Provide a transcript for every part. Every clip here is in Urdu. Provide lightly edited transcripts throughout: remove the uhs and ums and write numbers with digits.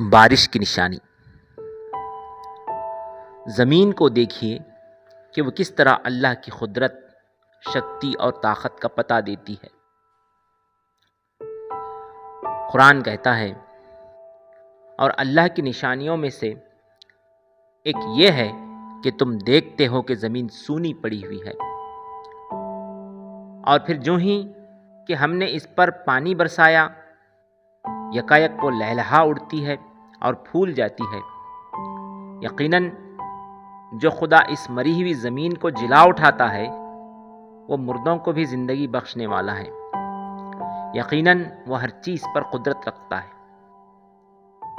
بارش کی نشانی۔ زمین کو دیکھیے کہ وہ کس طرح اللہ کی قدرت، شکتی اور طاقت کا پتہ دیتی ہے۔ قرآن کہتا ہے، اور اللہ کی نشانیوں میں سے ایک یہ ہے کہ تم دیکھتے ہو کہ زمین سونی پڑی ہوئی ہے، اور پھر جو ہی کہ ہم نے اس پر پانی برسایا، یکایک وہ لہلہا اڑتی ہے اور پھول جاتی ہے۔ یقیناً جو خدا اس مری ہوئی زمین کو جلا اٹھاتا ہے وہ مردوں کو بھی زندگی بخشنے والا ہے۔ یقیناً وہ ہر چیز پر قدرت رکھتا ہے۔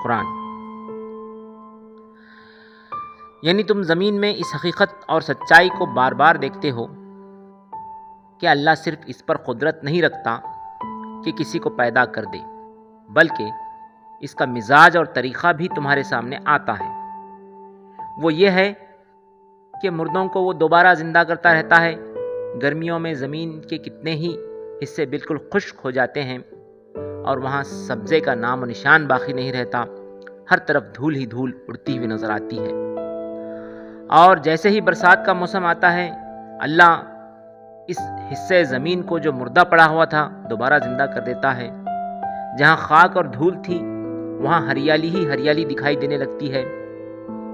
قرآن۔ یعنی تم زمین میں اس حقیقت اور سچائی کو بار بار دیکھتے ہو کہ اللہ صرف اس پر قدرت نہیں رکھتا کہ کسی کو پیدا کر دے، بلکہ اس کا مزاج اور طریقہ بھی تمہارے سامنے آتا ہے۔ وہ یہ ہے کہ مردوں کو وہ دوبارہ زندہ کرتا رہتا ہے۔ گرمیوں میں زمین کے کتنے ہی حصے بالکل خشک ہو جاتے ہیں اور وہاں سبزے کا نام و نشان باقی نہیں رہتا، ہر طرف دھول ہی دھول اڑتی ہوئی نظر آتی ہے۔ اور جیسے ہی برسات کا موسم آتا ہے، اللہ اس حصے زمین کو جو مردہ پڑا ہوا تھا دوبارہ زندہ کر دیتا ہے۔ جہاں خاک اور دھول تھی وہاں ہریالی ہی ہریالی دکھائی دینے لگتی ہے۔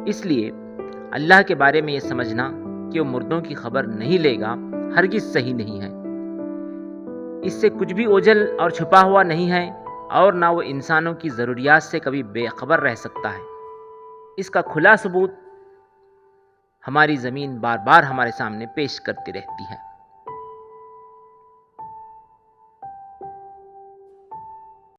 اس لیے اللہ کے بارے میں یہ سمجھنا کہ وہ مردوں کی خبر نہیں لے گا ہرگز صحیح نہیں ہے۔ اس سے کچھ بھی اوجھل اور چھپا ہوا نہیں ہے، اور نہ وہ انسانوں کی ضروریات سے کبھی بے خبر رہ سکتا ہے۔ اس کا کھلا ثبوت ہماری زمین بار بار ہمارے سامنے پیش کرتی رہتی ہے۔